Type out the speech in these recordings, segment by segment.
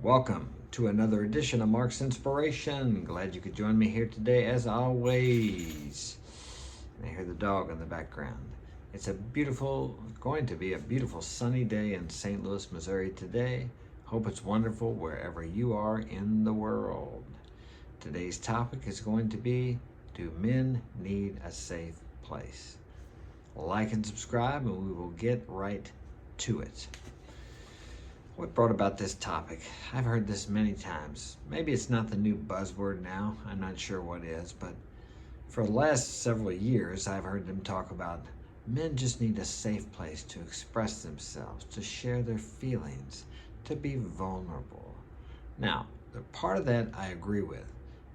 Welcome to another edition of Mark's Inspiration. Glad you could join me here today, as always. I hear the dog in the background. It's going to be a beautiful sunny day in St. Louis, Missouri today. Hope it's wonderful wherever you are in the world. Today's topic is going to be, do men need a safe place? Like and subscribe, and we will get right to it. What brought about this topic? I've heard this many times. Maybe it's not the new buzzword now. I'm not sure what is, but for the last several years, I've heard them talk about men just need a safe place to express themselves, to share their feelings, to be vulnerable. Now, the part of that I agree with.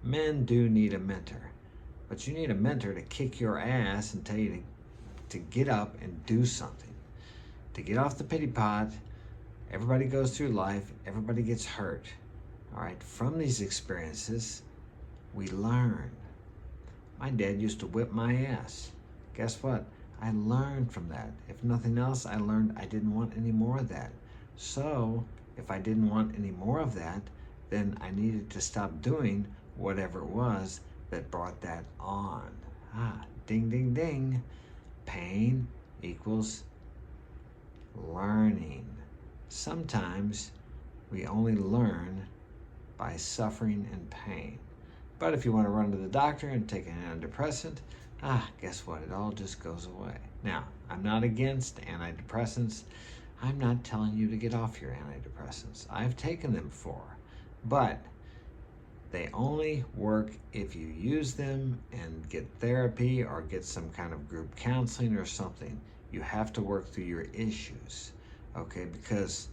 Men do need a mentor, but you need a mentor to kick your ass and tell you to get up and do something, to get off the pity pot. Everybody goes through life, everybody gets hurt. All right, from these experiences, we learn. My dad used to whip my ass. Guess what? I learned from that. If nothing else, I learned I didn't want any more of that. So, if I didn't want any more of that, then I needed to stop doing whatever it was that brought that on. Ding, ding, ding. Pain equals learning. Sometimes we only learn by suffering and pain. But if you want to run to the doctor and take an antidepressant, guess what? It all just goes away. Now, I'm not against antidepressants. I'm not telling you to get off your antidepressants. I've taken them before. But they only work if you use them and get therapy or get some kind of group counseling or something. You have to work through your issues. Okay, because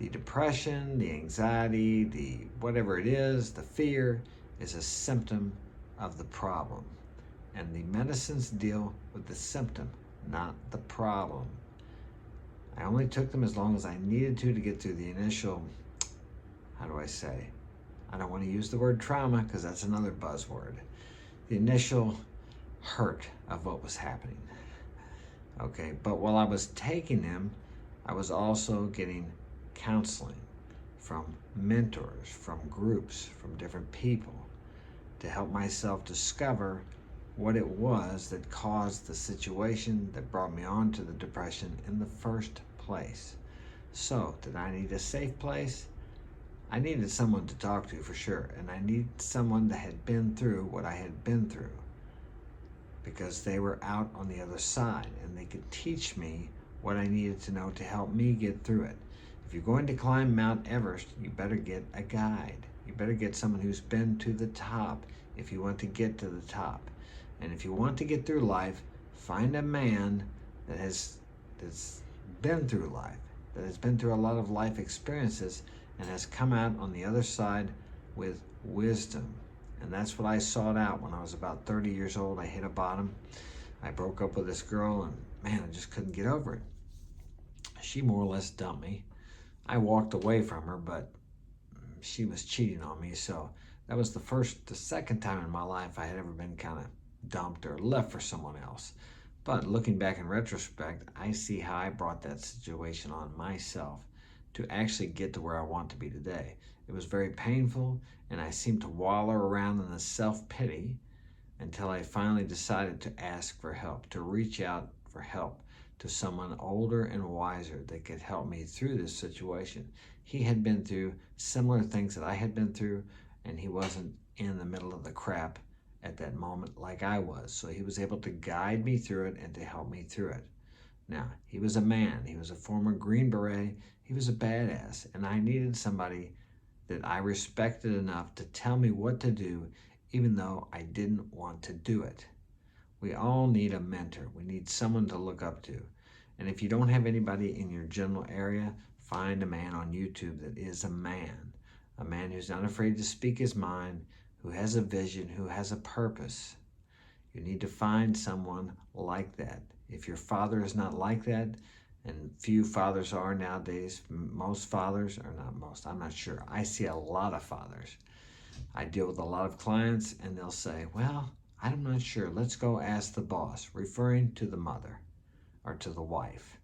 the depression, the anxiety, the whatever it is, the fear is a symptom of the problem. And the medicines deal with the symptom, not the problem. I only took them as long as I needed to get through the initial, I don't want to use the word trauma because that's another buzzword. The initial hurt of what was happening. Okay, but while I was taking them, I was also getting counseling from mentors, from groups, from different people to help myself discover what it was that caused the situation that brought me on to the depression in the first place. So, did I need a safe place? I needed someone to talk to for sure, and I needed someone that had been through what I had been through, because they were out on the other side and they could teach me what I needed to know to help me get through it. If you're going to climb Mount Everest, you better get a guide. You better get someone who's been to the top if you want to get to the top. And if you want to get through life, find a man that's been through life, that has been through a lot of life experiences and has come out on the other side with wisdom. And that's what I sought out when I was about 30 years old. I hit a bottom. I broke up with this girl and man, I just couldn't get over it. She more or less dumped me. I walked away from her, but she was cheating on me. So that was the second time in my life I had ever been kind of dumped or left for someone else. But looking back in retrospect, I see how I brought that situation on myself to actually get to where I want to be today. It was very painful, and I seemed to wallow around in the self-pity until I finally decided to ask for help, to reach out for help to someone older and wiser that could help me through this situation. He had been through similar things that I had been through, and he wasn't in the middle of the crap at that moment like I was. So he was able to guide me through it and to help me through it. Now, he was a man. He was a former Green Beret. He was a badass, and I needed somebody that I respected enough to tell me what to do, even though I didn't want to do it. We all need a mentor. We need someone to look up to. And if you don't have anybody in your general area, find a man on YouTube that is a man who's not afraid to speak his mind, who has a vision, who has a purpose. You need to find someone like that. If your father is not like that, and few fathers are nowadays, most fathers, or not most, I'm not sure. I see a lot of fathers. I deal with a lot of clients, and they'll say, well, I'm not sure. Let's go ask the boss, referring to the mother or to the wife.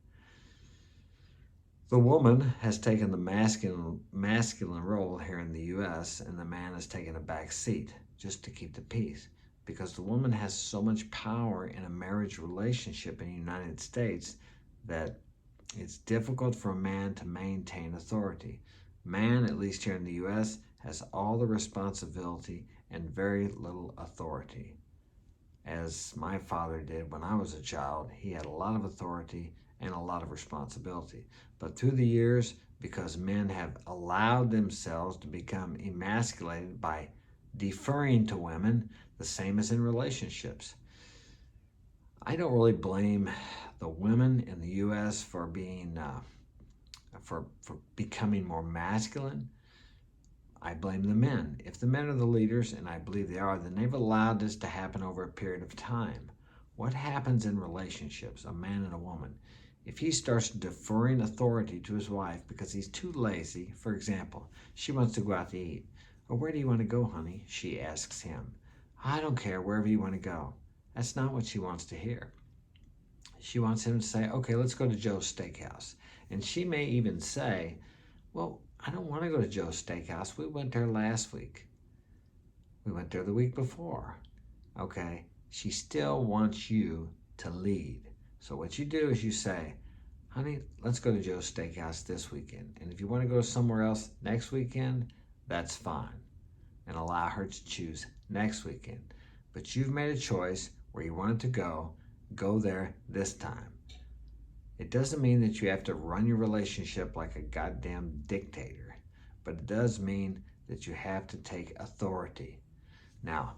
The woman has taken the masculine role here in the US, and the man has taken a back seat just to keep the peace. Because the woman has so much power in a marriage relationship in the United States that it's difficult for a man to maintain authority. Man, at least here in the US, has all the responsibility and very little authority. As my father did when I was a child, he had a lot of authority and a lot of responsibility. But through the years, because men have allowed themselves to become emasculated by deferring to women, the same as in relationships. I don't really blame the women in the U.S. for being for becoming more masculine. I blame the men. If the men are the leaders, and I believe they are, then they've allowed this to happen over a period of time. What happens in relationships, a man and a woman? If he starts deferring authority to his wife because he's too lazy, for example, she wants to go out to eat. Well, where do you want to go, honey? She asks him. I don't care, wherever you want to go. That's not what she wants to hear. She wants him to say, okay, let's go to Joe's Steakhouse. And she may even say, well, I don't want to go to Joe's Steakhouse. We went there last week. We went there the week before. Okay, she still wants you to lead. So what you do is you say, honey, let's go to Joe's Steakhouse this weekend. And if you want to go somewhere else next weekend, that's fine. And allow her to choose next weekend. But you've made a choice where you wanted to go there this time. It doesn't mean that you have to run your relationship like a goddamn dictator, but it does mean that you have to take authority. Now,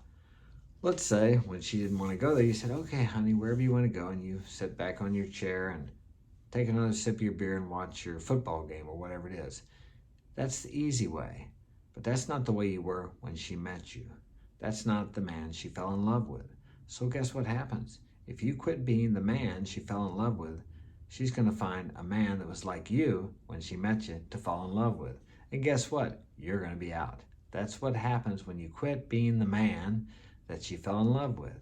let's say when she didn't want to go there, you said, okay, honey, wherever you want to go, and you sit back on your chair and take another sip of your beer and watch your football game or whatever it is. That's the easy way, but that's not the way you were when she met you. That's not the man she fell in love with. So guess what happens? If you quit being the man she fell in love with, she's going to find a man that was like you when she met you to fall in love with. And guess what? You're going to be out. That's what happens when you quit being the man that she fell in love with.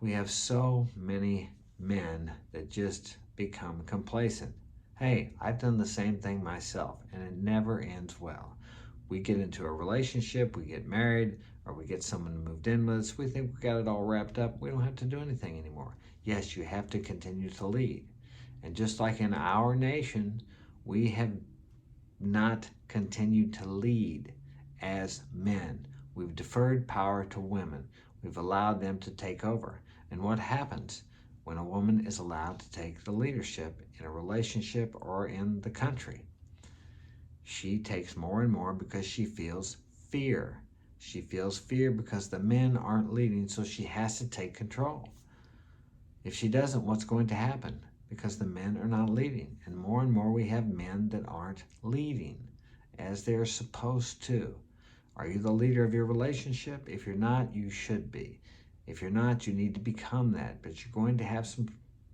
We have so many men that just become complacent. Hey, I've done the same thing myself, and it never ends well. We get into a relationship, we get married, or we get someone moved in with us. We think we got it all wrapped up. We don't have to do anything anymore. Yes, you have to continue to lead. And just like in our nation, we have not continued to lead as men. We've deferred power to women. We've allowed them to take over. And what happens when a woman is allowed to take the leadership in a relationship or in the country? She takes more and more because she feels fear. She feels fear because the men aren't leading, so she has to take control. If she doesn't, what's going to happen? Because the men are not leading. And more we have men that aren't leading as they're supposed to. Are you the leader of your relationship? If you're not, you should be. If you're not, you need to become that. But you're going to have some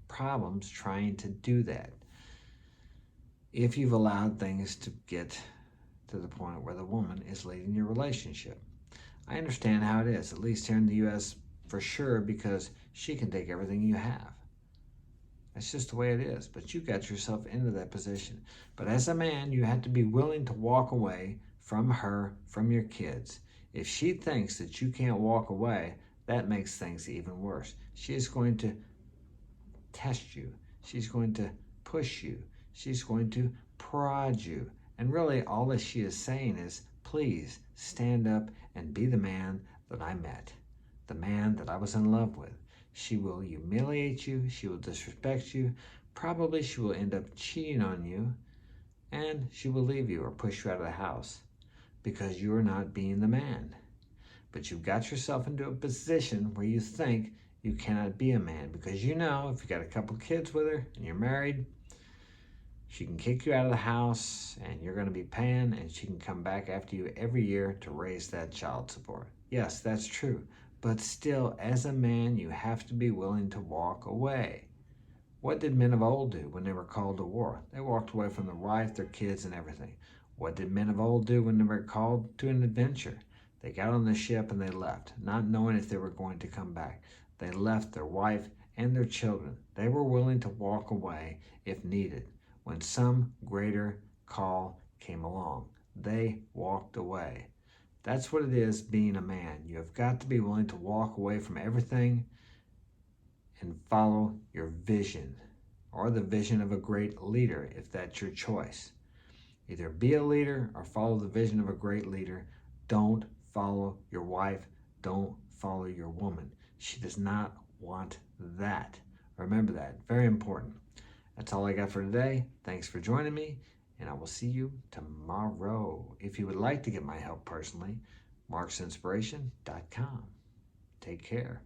problems trying to do that if you've allowed things to get to the point where the woman is leading your relationship. I understand how it is, at least here in the U.S. for sure, because she can take everything you have. That's just the way it is. But you got yourself into that position. But as a man, you have to be willing to walk away from her, from your kids. If she thinks that you can't walk away, that makes things even worse. She is going to test you. She's going to push you. She's going to prod you. And really, all that she is saying is, please stand up and be the man that I met, the man that I was in love with. She will humiliate you. She will disrespect you. Probably she will end up cheating on you. And she will leave you or push you out of the house because you're not being the man. But you've got yourself into a position where you think you cannot be a man because you know if you got a couple kids with her and you're married, she can kick you out of the house and you're going to be paying, and she can come back after you every year to raise that child support. Yes, that's true. But still, as a man, you have to be willing to walk away. What did men of old do when they were called to war? They walked away from their wife, their kids, and everything. What did men of old do when they were called to an adventure? They got on the ship and they left, not knowing if they were going to come back. They left their wife and their children. They were willing to walk away if needed. When some greater call came along, they walked away. That's what it is being a man. You have got to be willing to walk away from everything and follow your vision, or the vision of a great leader if that's your choice. Either be a leader or follow the vision of a great leader. Don't follow your wife. Don't follow your woman. She does not want that. Remember that. Very important. That's all I got for today. Thanks for joining me, and I will see you tomorrow. If you would like to get my help personally, marksinspiration.com. Take care.